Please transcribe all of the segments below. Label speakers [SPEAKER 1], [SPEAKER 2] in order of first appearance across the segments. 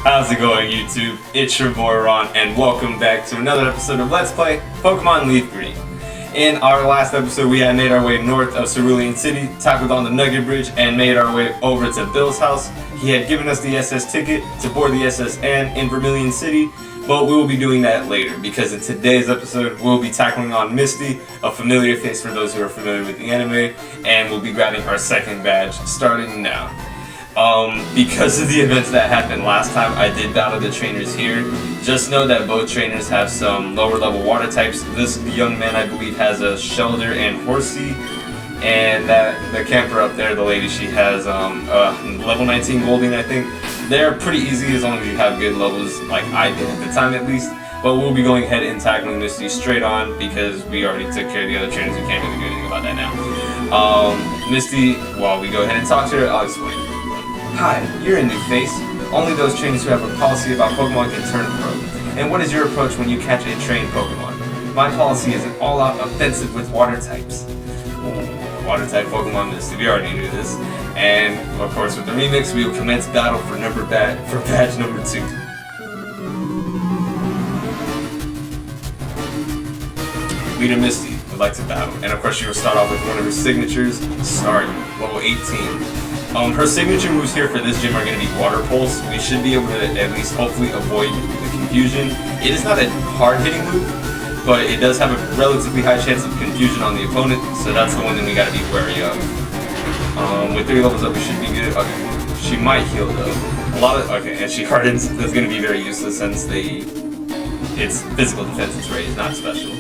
[SPEAKER 1] How's it going, YouTube? It's your boy Ron, and welcome back to another episode of Let's Play Pokemon Leaf Green. In our last episode, we had made our way north of Cerulean City, tackled on the Nugget Bridge, and made our way over to Bill's house. He had given us the SS ticket to board the SS Anne in Vermilion City, but we will be doing that later, because in today's episode, we'll be tackling on Misty, a familiar face for those who are familiar with the anime, and we'll be grabbing our second badge, starting now. Because of the events that happened last time, I did battle the trainers here. Just know that both trainers have some lower level water types. This young man, I believe, has a Shelder and Horsey. And the camper up there, the lady, she has level 19 Golding, I think. They're pretty easy as long as you have good levels, like I did at the time at least. But we'll be going ahead and tackling Misty straight on because we already took care of the other trainers. We can't really do anything about that now. Misty, while we go ahead and talk to her, I'll explain. Hi, you're a new face. Only those trainers who have a policy about Pokemon can turn pro. And what is your approach when you catch a trained Pokemon? My policy is an all-out offensive with water types. Water type Pokemon Misty, we already knew this. And of course with the remix, we will commence battle for badge number 2. Leader Misty would like to battle. And of course she will start off with one of her signatures, Staryu, level 18. Her signature moves here for this gym are going to be Water Pulse. We should be able to at least hopefully avoid the confusion. It is not a hard-hitting move, but it does have a relatively high chance of confusion on the opponent, so that's the one that we got to be wary of. With 3 levels up, we should be good. Okay, she might heal though. And she hardens. That's going to be very useless since it's physical defense is raised, not special.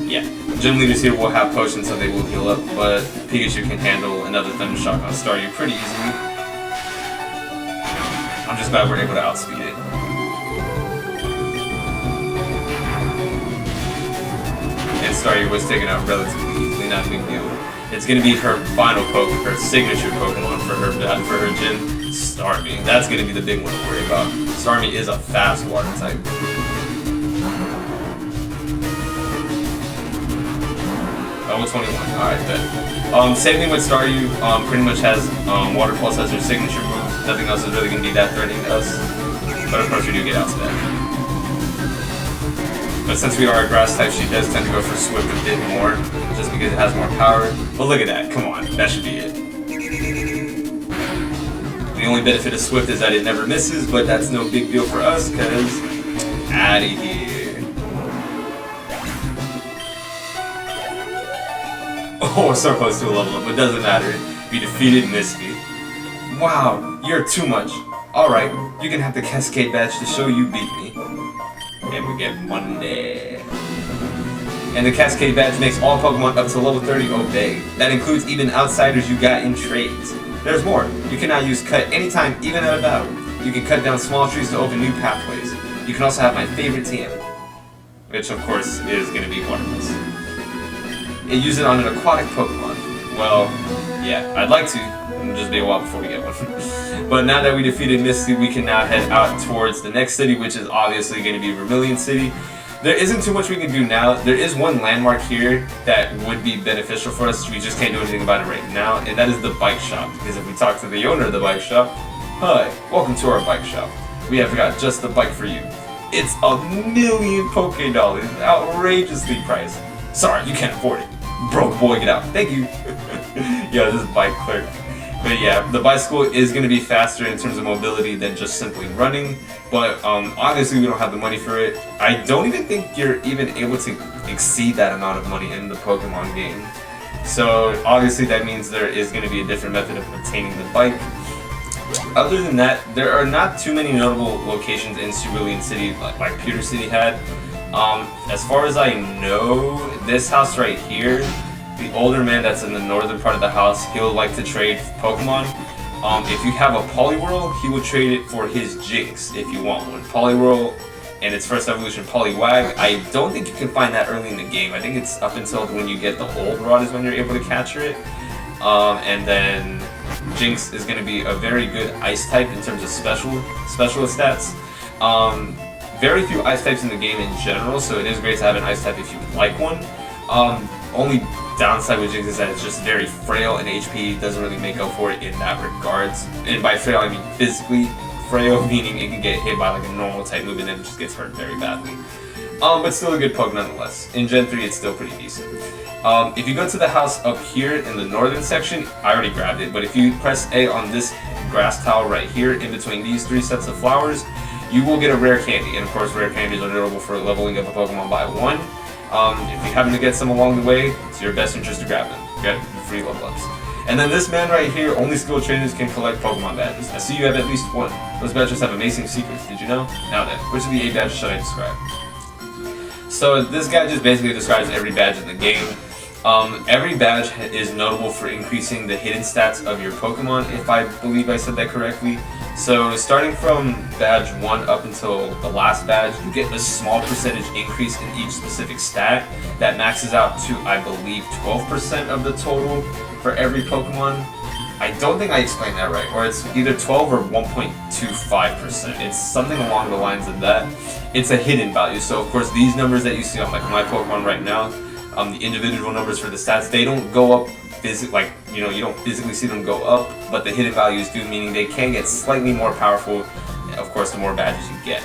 [SPEAKER 1] Yeah. Gym leaders here will have potions so they will heal up, but Pikachu can handle another Thunder Shock on Staryu pretty easily. I'm just glad we're able to outspeed it. And Staryu was taken out relatively easily, not a big deal. It's going to be her final Pokemon, her signature Pokemon for her gym, Starmie. That's going to be the big one to worry about. Starmie is a fast water type. Level 21, alright, bet. Same thing with Staryu, pretty much has Water Pulse as her signature move. Nothing else is really going to be that threatening to us. But of course we do get out to that. But since we are a grass type, she does tend to go for Swift a bit more, just because it has more power. But look at that, come on, that should be it. The only benefit of Swift is that it never misses, but that's no big deal for us, because outta here. Oh, we're so close to a level up, but doesn't matter. We defeated Misty. Wow, you're too much. Alright, you can have the Cascade badge to show you beat me. And we get Monday. And the Cascade badge makes all Pokemon up to level 30 obey. That includes even outsiders you got in trades. There's more. You can now use Cut anytime, even at a battle. You can cut down small trees to open new pathways. You can also have my favorite TM, which of course is going to be Water Pulse. And use it on an aquatic Pokemon. Well, yeah, I'd like to. It'll just be a while before we get one. But now that we defeated Misty, we can now head out towards the next city, which is obviously going to be Vermilion City. There isn't too much we can do now. There is one landmark here that would be beneficial for us. We just can't do anything about it right now, and that is the bike shop. Because if we talk to the owner of the bike shop, hi, welcome to our bike shop. We have got just the bike for you. It's $1,000,000 Poke Dollars, outrageously priced. Sorry, you can't afford it. Broke boy, get out. Thank you. Yeah, this is bike clerk. But yeah, the bicycle is going to be faster in terms of mobility than just simply running. But obviously we don't have the money for it. I don't even think you're even able to exceed that amount of money in the Pokemon game. So obviously that means there is going to be a different method of obtaining the bike. Other than that, there are not too many notable locations in Cerulean City like Pewter City had. As far as I know, this house right here, the older man that's in the northern part of the house, he'll like to trade Pokemon. If you have a Poliwhirl, he will trade it for his Jinx if you want one. Poliwhirl and its first evolution, Poliwag, I don't think you can find that early in the game. I think it's up until when you get the old rod is when you're able to capture it. And then Jinx is going to be a very good ice type in terms of specialist stats. Very few ice types in the game in general, so it is great to have an ice type if you would like one. Only downside with Jinx is that it's just very frail, and HP doesn't really make up for it in that regards. And by frail, I mean physically frail, meaning it can get hit by like a normal type move and then it just gets hurt very badly. But still a good Pug nonetheless. In Gen 3, it's still pretty decent. If you go to the house up here in the northern section, I already grabbed it, but if you press A on this grass tile right here in between these 3 sets of flowers, you will get a rare candy. And of course, rare candies are notable for leveling up a Pokemon by 1. If you happen to get some along the way, it's your best interest to grab them. Get free level ups. And then this man right here, only skilled trainers can collect Pokemon badges. I see you have at least 1. Those badges have amazing secrets, did you know? Now then, which of the 8 badges should I describe? So this guy just basically describes every badge in the game. Every badge is notable for increasing the hidden stats of your Pokemon, if I believe I said that correctly. So starting from badge 1 up until the last badge, you get a small percentage increase in each specific stat that maxes out to, I believe, 12% of the total for every Pokemon. I don't think I explained that right, or it's either 12 or 1.25%. It's something along the lines of that. It's a hidden value, so of course these numbers that you see on like my Pokemon right now, the individual numbers for the stats, they don't go up like, you know, you don't physically see them go up, but the hidden values do, meaning they can get slightly more powerful, of course, the more badges you get.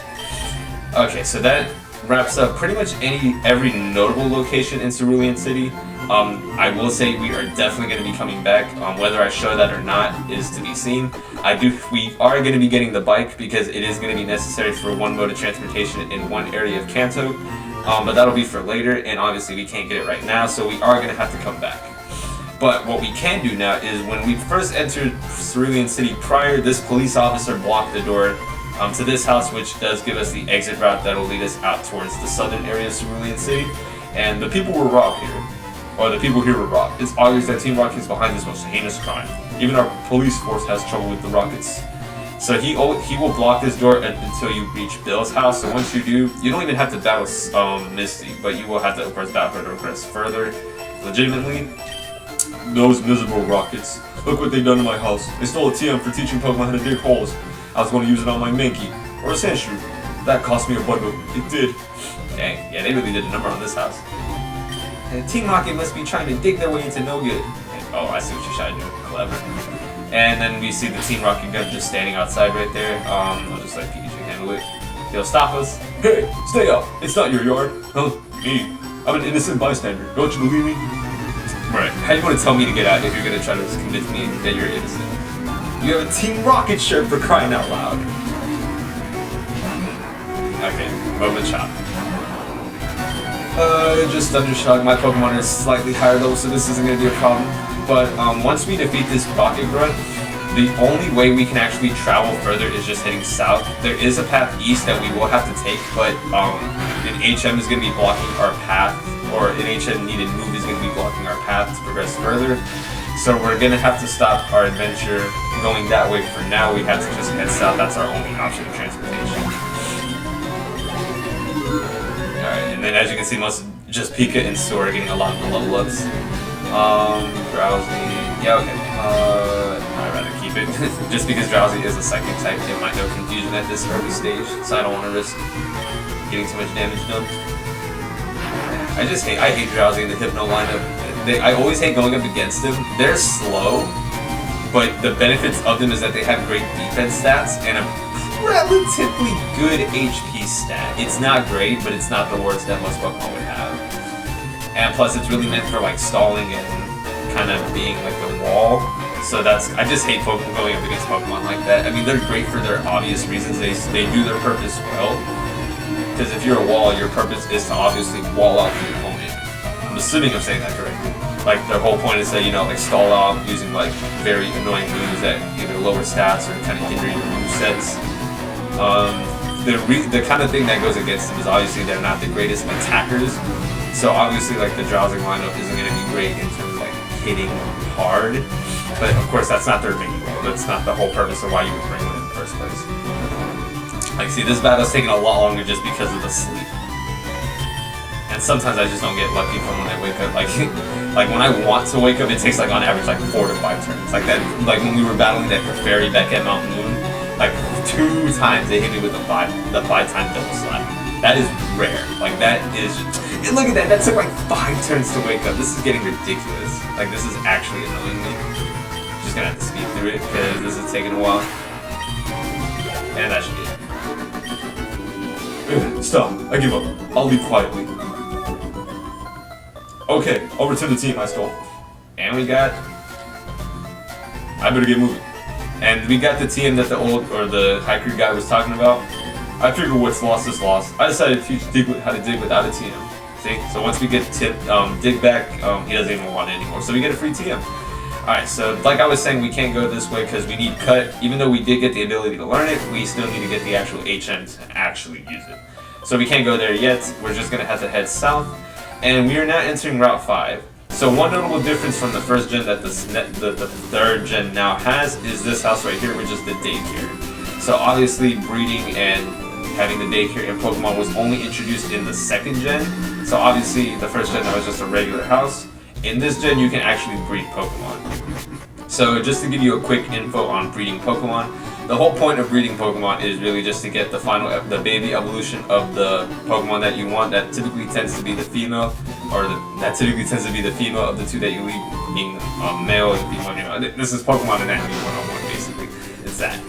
[SPEAKER 1] Okay, so that wraps up pretty much every notable location in Cerulean City. I will say we are definitely going to be coming back. Whether I show that or not is to be seen. We are going to be getting the bike because it is going to be necessary for one mode of transportation in one area of Kanto. But that'll be for later, and obviously we can't get it right now, so we are going to have to come back. But what we can do now is when we first entered Cerulean City prior, this police officer blocked the door to this house, which does give us the exit route that'll lead us out towards the southern area of Cerulean City. And the people were robbed here. Or the people here were robbed. It's obvious that Team Rocket is behind this most heinous crime. Even our police force has trouble with the Rockets. So he will block this door until you reach Bill's house. So once you do, you don't even have to battle Misty, but you will have to, of course, battle her to progress further. Legitimately, those miserable Rockets. Look what they've done to my house. They stole a TM for teaching Pokemon how to dig holes. I was going to use it on my Mankey, or a Sandshrew. That cost me a bundle. It did. Dang, yeah, they really did a number on this house. And Team Rocket must be trying to dig their way into no good. Oh, I see what you're trying to do. Clever. And then we see the Team Rocket gun just standing outside right there. I'll just let Pikachu handle it. He'll stop us. Hey, stay up. It's not your yard. Huh? Me. I'm an innocent bystander. Don't you believe me? Right. How do you want to tell me to get out if you're going to try to convince me that you're innocent? You have a Team Rocket shirt for crying out loud. Okay, moment chop. Just Thundershock. My Pokemon is slightly higher level, so this isn't going to be a problem. But once we defeat this Rocket Grunt, the only way we can actually travel further is just heading south. There is a path east that we will have to take, but an HM is going to be blocking our path, or an HM needed move is going to be blocking our path to progress further. So we're going to have to stop our adventure going that way for now. We have to just head south. That's our only option of transportation. Alright, and then as you can see, just Pika and Sora are getting a lot of the level ups. Drowsy. Yeah, okay. I'd rather keep it. Just because Drowsy is a psychic type, it might know confusion at this early stage, so I don't want to risk getting too much damage done. I hate Drowsy in the Hypno lineup. I always hate going up against them. They're slow, but the benefits of them is that they have great defense stats and a relatively good HP stat. It's not great, but it's not the worst that most Pokemon would have. And plus, it's really meant for like stalling and kind of being like the wall. So I just hate Pokemon going up against Pokemon like that. I mean, they're great for their obvious reasons. They do their purpose well. Because if you're a wall, your purpose is to obviously wall out the opponent. I'm assuming I'm saying that correctly. Like, their whole point is to, you know, like stall out using like very annoying moves that either lower stats or kind of hinder your movesets. The kind of thing that goes against them is obviously they're not the greatest attackers. So obviously, like, the Drowsy lineup isn't going to be great in terms of like hitting hard. But of course, that's not their main goal. That's not the whole purpose of why you would bring them in the first place. Like, see, this battle's taking a lot longer just because of the sleep. And sometimes I just don't get lucky from when I wake up. Like when I want to wake up, it takes like on average like 4 to 5 turns. Like that, like when we were battling that Clefairy back at Mount Moon, like 2 times they hit me with the 5-time double slap. That is rare. Like that is. And look at that. That took like 5 turns to wake up. This is getting ridiculous. Like this is actually annoying me. Just gonna have to speed through it because this is taking a while. And that should be it. Stop. I give up. I'll leave quietly. Okay, over to the team I stole. And we got... I better get moving. And we got the team that the hiker guy was talking about. I figured what's lost is lost. I decided to teach Dig how to dig without a TM. See? So once we get Dig back, he doesn't even want it anymore. So we get a free TM. Alright, so like I was saying, we can't go this way because we need cut. Even though we did get the ability to learn it, we still need to get the actual HM to actually use it. So we can't go there yet. We're just going to have to head south. And we are now entering Route 5. So one notable difference from the first gen that the third gen now has is this house right here, which is the daycare. So obviously breeding and having the daycare in Pokemon was only introduced in the second gen. So obviously the first gen that was just a regular house. In this gen you can actually breed Pokemon. So just to give you a quick info on breeding Pokemon, the whole point of breeding Pokemon is really just to get the baby evolution of the Pokemon that you want. That typically tends to be the female, that typically tends to be the female of the two that you leave being male and female. You know, this is Pokemon Anatomy 101 basically. It's that.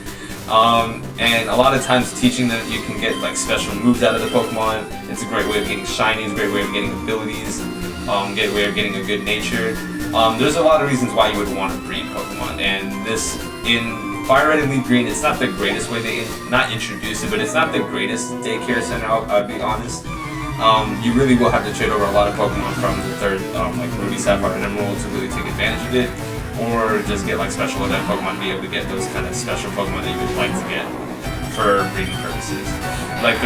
[SPEAKER 1] And a lot of times teaching them you can get like special moves out of the Pokemon. It's a great way of getting shiny, it's a great way of getting abilities, great way of getting a good nature. There's a lot of reasons why you would want to breed Pokemon, and this in Fire Red and Leaf Green, it's not the greatest way they not introduce it, but it's not the greatest daycare center, I'll be honest. You really will have to trade over a lot of Pokemon from the third, like Ruby, Sapphire, and Emerald to really take advantage of it, or just get like special event Pokemon to be able to get those kind of special Pokemon that you would like to get for breeding purposes. Like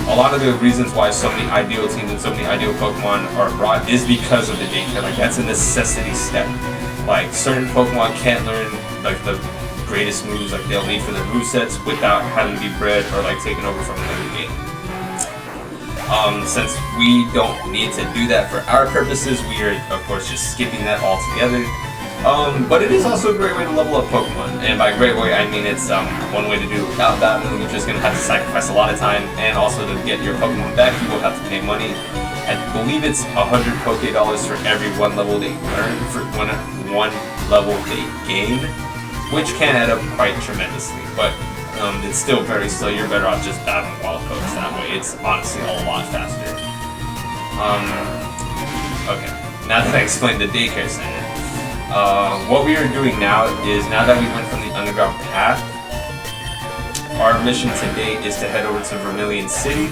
[SPEAKER 1] a lot of the reasons why so many ideal teams and so many ideal Pokemon are brought is because of the daycare. Like that's a necessity step. Like certain Pokemon can't learn like the greatest moves like they'll need for their movesets without having to be bred or like taken over from another game. Since we don't need to do that for our purposes, we are of course just skipping that altogether. But it is also a great way to level up Pokemon, and by great way I mean it's one way to do it without battling. You're just going to have to sacrifice a lot of time, and also to get your Pokemon back you will have to pay money. I believe it's 100 Poké-Dollars for every one level they learn, for one level they gain, which can add up quite tremendously, but it's still very slow. You're better off just battling wild Pokes that way. It's honestly a lot faster. Okay, now that I explained the daycare center, what we are doing now is, now that we went from the underground path, our mission today is to head over to Vermilion City,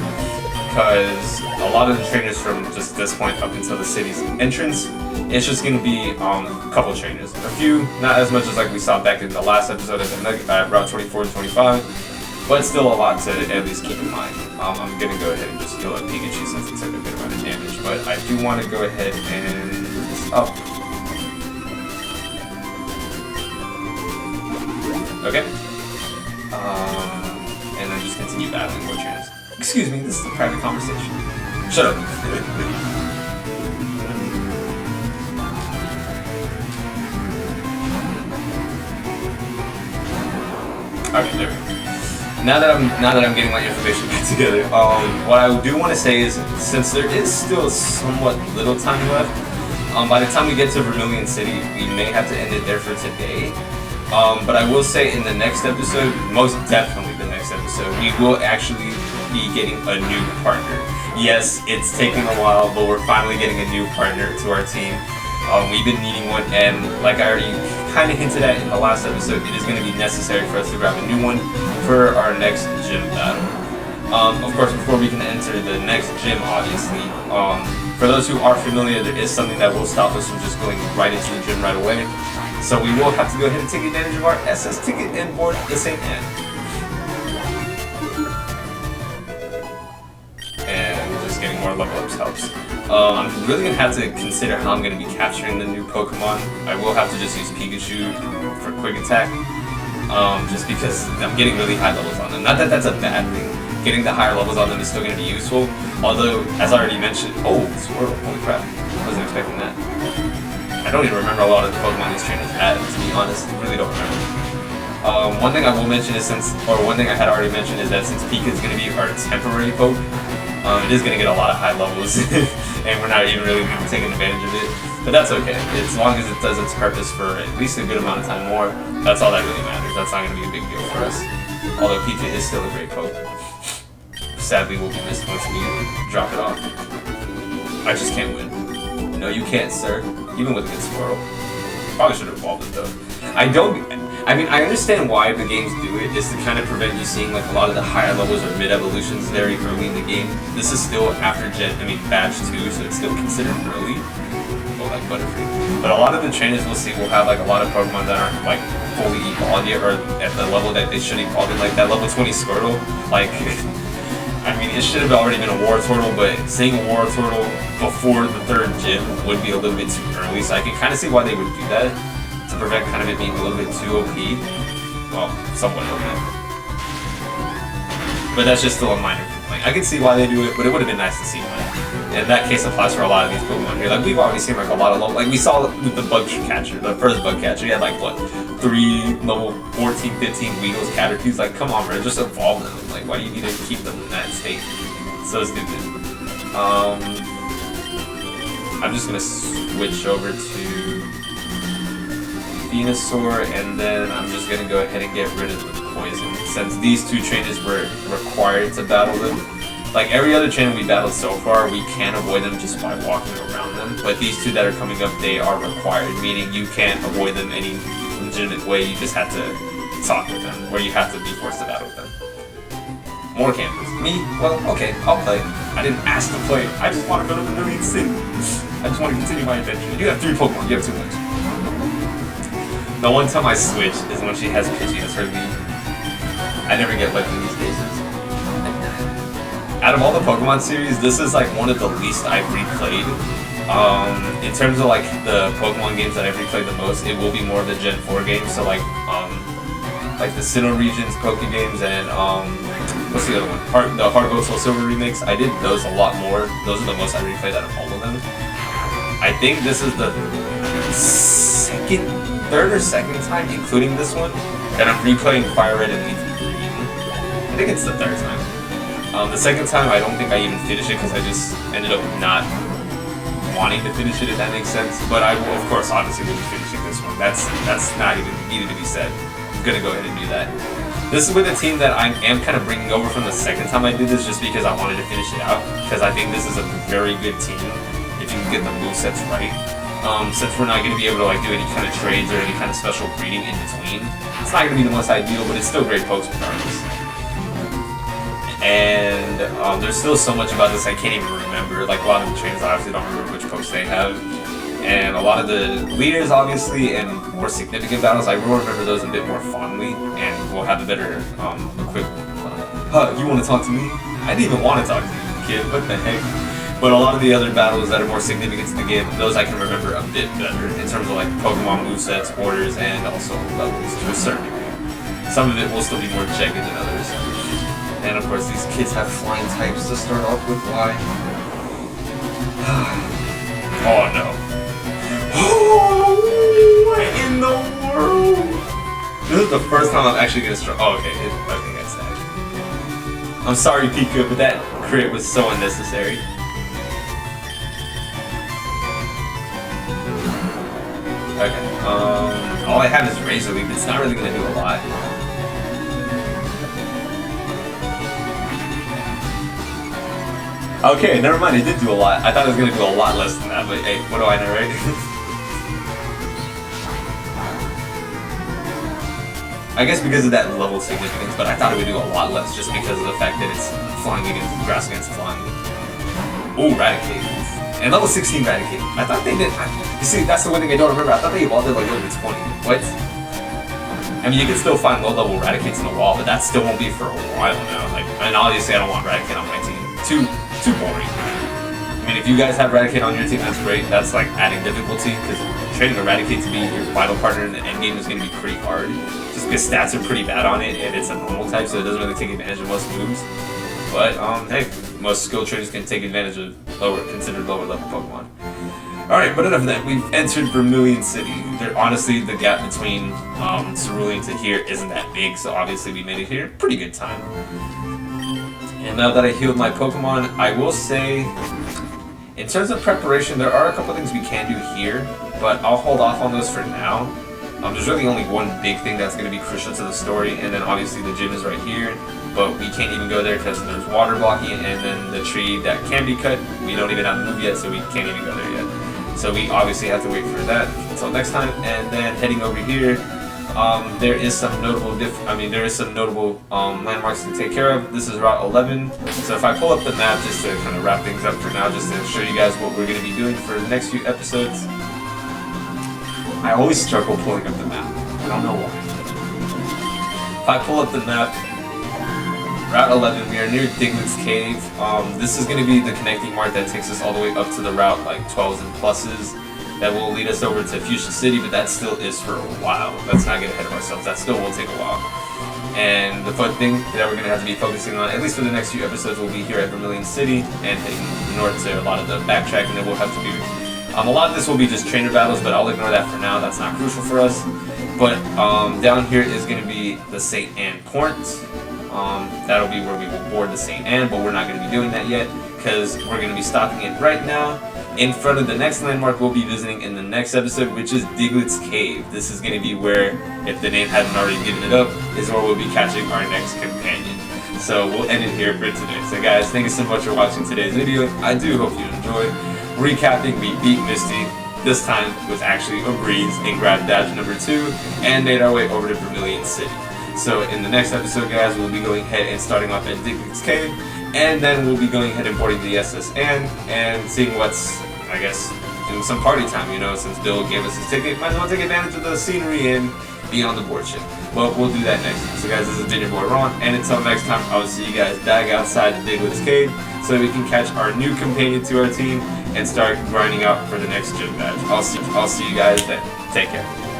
[SPEAKER 1] because a lot of the trainers from just this point up until the city's entrance, it's just going to be a couple trainers. A few, not as much as like we saw back in the last episode at Route 24 and 25, but still a lot to at least keep in mind. I'm going to go ahead and just heal up Pikachu since it took a good amount of damage, but I do want to go ahead and move this up. Okay. And then just continue battling more trainers. Excuse me, this is a private conversation. Shut up. Okay, there we go. Now that I'm getting my information back together, what I do want to say is, since there is still somewhat little time left, by the time we get to Vermilion City, we may have to end it there for today. But I will say in the next episode, most definitely the next episode, we will actually be getting a new partner. Yes, it's taking a while, but we're finally getting a new partner to our team. We've been needing one, and like I already kind of hinted at in the last episode, it is going to be necessary for us to grab a new one for our next gym battle. Of course, before we can enter the next gym, obviously, for those who are familiar, there is something that will stop us from just going right into the gym right away. So we will have to go ahead and take advantage of our SS ticket and board the same end. And just getting more level ups helps. I'm really going to have to consider how I'm going to be capturing the new Pokemon. I will have to just use Pikachu for quick attack. Just because I'm getting really high levels on them. Not that that's a bad thing. Getting the higher levels on them is still going to be useful. Although, as I already mentioned, oh, Swirl, holy crap. I wasn't expecting that. I don't even remember a lot of the Pokemon these trainers had, to be honest. I really don't remember. One thing I will mention is one thing I had already mentioned is that since Pika is going to be our temporary poke, it is going to get a lot of high levels, and we're not even really taking advantage of it. But that's okay. As long as it does its purpose for at least a good amount of time more, that's all that really matters. That's not going to be a big deal for us. Although Pika is still a great poke. Sadly, will be missed once we drop it off. I just can't win. No, you can't, sir. Even with a good Squirrel. Probably should have evolved it, though. I mean, I understand why the games do it, is to kind of prevent you seeing like a lot of the higher levels or mid-evolutions very early in the game. This is still after Batch 2, so it's still considered early. Well, like Butterfree. But a lot of the trainers we'll see will have like a lot of Pokemon that aren't like fully evolved yet, or at the level that they should evolve in, like that level 20 Squirtle. Like, I mean, it should have already been a Wartortle, but seeing a Wartortle before the 3rd gym would be a little bit too early, so I can kind of see why they would do that, to prevent kind of it being a little bit too OP. Well, somewhat OP. But that's just still a minor complaint. I can see why they do it, but it would have been nice to see one. And that case applies for a lot of these Pokemon here. Like, we've already seen like a lot of low, like we saw with the bug catcher, the first bug catcher, he had like what, 3 level 14, 15 Weedles, Caterpies. Like, come on, bro, just evolve them. Like, why do you need to keep them in that state? So stupid. I'm just gonna switch over to Venusaur, and then I'm just gonna go ahead and get rid of the poison, since these 2 trainers were required to battle them. Like every other trainer we battled so far, we can avoid them just by walking around them, but these 2 that are coming up, they are required, meaning you can't avoid them any legitimate way, you just have to talk with them, or you have to be forced to battle with them. More campers. Me? Well, okay, I'll play. I didn't ask to play, I just want to go to Vermilion City. I just want to continue my adventure. You have 3 Pokemon, you have too much. The one time I switch is when she has Pidgey as her lead. I never get lucky in these cases. Out of all the Pokemon series, this is like one of the least I've replayed. In terms of like the Pokemon games that I've replayed the most, it will be more of the Gen 4 games. So like the Sinnoh Regions Poke games and what's the other one? The Heart Gold Soul Silver remakes. I did those a lot more. Those are the most I replayed out of all of them. I think this is the third or second time, including this one, that I'm replaying Fire Red and Leaf Green. I think it's the 3rd time. The 2nd time, I don't think I even finished it because I just ended up not wanting to finish it, if that makes sense. But I will, of course, obviously will be finishing this one. That's not even needed to be said. I'm gonna go ahead and do that. This is with a team that I am kind of bringing over from the 2nd time I did this, just because I wanted to finish it out. Because I think this is a very good team if you can get the movesets right. Since we're not going to be able to like do any kind of trades or any kind of special breeding in between, it's not going to be the most ideal, but it's still great pokes regardless. And there's still so much about this I can't even remember. Like a lot of the trainers, I obviously don't remember which pokes they have. And a lot of the leaders, obviously, and more significant battles, I will remember those a bit more fondly, and we'll have a better equipped. You want to talk to me? I didn't even want to talk to you, kid. What the heck? But a lot of the other battles that are more significant to the game, those I can remember a bit better in terms of like Pokemon movesets, orders, and also levels to a certain degree. Some of it will still be more jagged than others. And of course, these kids have flying types to start off with. Why? Oh no. What in the world? This is the first time I'm actually gonna struggle. Oh, okay. Okay, that's that. I'm sorry, Pika, but that crit was so unnecessary. Okay, all I have is Razor Leaf. It's not really gonna do a lot. Okay, never mind, it did do a lot. I thought it was gonna do a lot less than that, but hey, what do I know, right? I guess because of that level of significance, but I thought it would do a lot less just because of the fact that it's flying against grass against flying. Ooh, Raticate. And level 16 Raticate. I thought they did. You see, that's the one thing I don't remember. I thought they evolved it like level 20. What? I mean, you can still find low-level Raticates in the wall, but that still won't be for a while now. Like, and obviously, I don't want Raticate on my team. Too boring. I mean, if you guys have Raticate on your team, that's great. That's like adding difficulty, because training a Raticate to be your vital partner in the endgame is going to be pretty hard. Just because stats are pretty bad on it, and it's a normal type, so it doesn't really take advantage of most moves. But hey, most skilled trainers can take advantage of considered lower level Pokemon. Alright, but enough of that. We've entered Vermilion City. Honestly, the gap between Cerulean to here isn't that big, so obviously we made it here. Pretty good time. And now that I healed my Pokemon, I will say, in terms of preparation, there are a couple things we can do here, but I'll hold off on those for now. There's really only one big thing that's going to be crucial to the story, and then obviously the gym is right here, but we can't even go there because there's water blocking it, and then the tree that can be cut, we don't even have to move yet, so we can't even go there yet. So we obviously have to wait for that until next time. And then heading over here, there is some notable landmarks to take care of. This is Route 11. So if I pull up the map just to kind of wrap things up for now, just to show you guys what we're going to be doing for the next few episodes. I always struggle pulling up the map. I don't know why. If I pull up the map, Route 11, we are near Diglett's Cave. This is going to be the connecting mark that takes us all the way up to the route like 12s and pluses. That will lead us over to Fuchsia City, but that still is for a while. Let's not get ahead of ourselves. That still will take a while. And the fun thing that we're going to have to be focusing on, at least for the next few episodes, will be here at Vermilion City and heading north to a lot of the backtracking that we'll have to do. A lot of this will be just trainer battles, but I'll ignore that for now. That's not crucial for us. But down here is going to be the St. Anne Port. That'll be where we will board the St. Anne, but we're not going to be doing that yet because we're going to be stopping it right now in front of the next landmark we'll be visiting in the next episode, which is Diglett's Cave. This is going to be where, if the name hadn't already given it up, is where we'll be catching our next companion. So we'll end it here for today. So guys, thank you so much for watching today's video. I do hope you enjoyed. Recapping, we beat Misty. This time was actually a breeze and grabbed badge number 2 and made our way over to Vermilion City. So in the next episode, guys, we'll be going ahead and starting off at Diglett's Cave, and then we'll be going ahead and boarding the S.S Anne and seeing what's, I guess, doing some party time, you know, since Bill gave us his ticket. Might as well take advantage of the scenery and be on the board ship. But we'll do that next time. So guys, this has been your boy Ron, and until next time, I will see you guys back outside the Diglett's Cave so that we can catch our new companion to our team and start grinding out for the next gym badge. I'll see you guys then. Take care.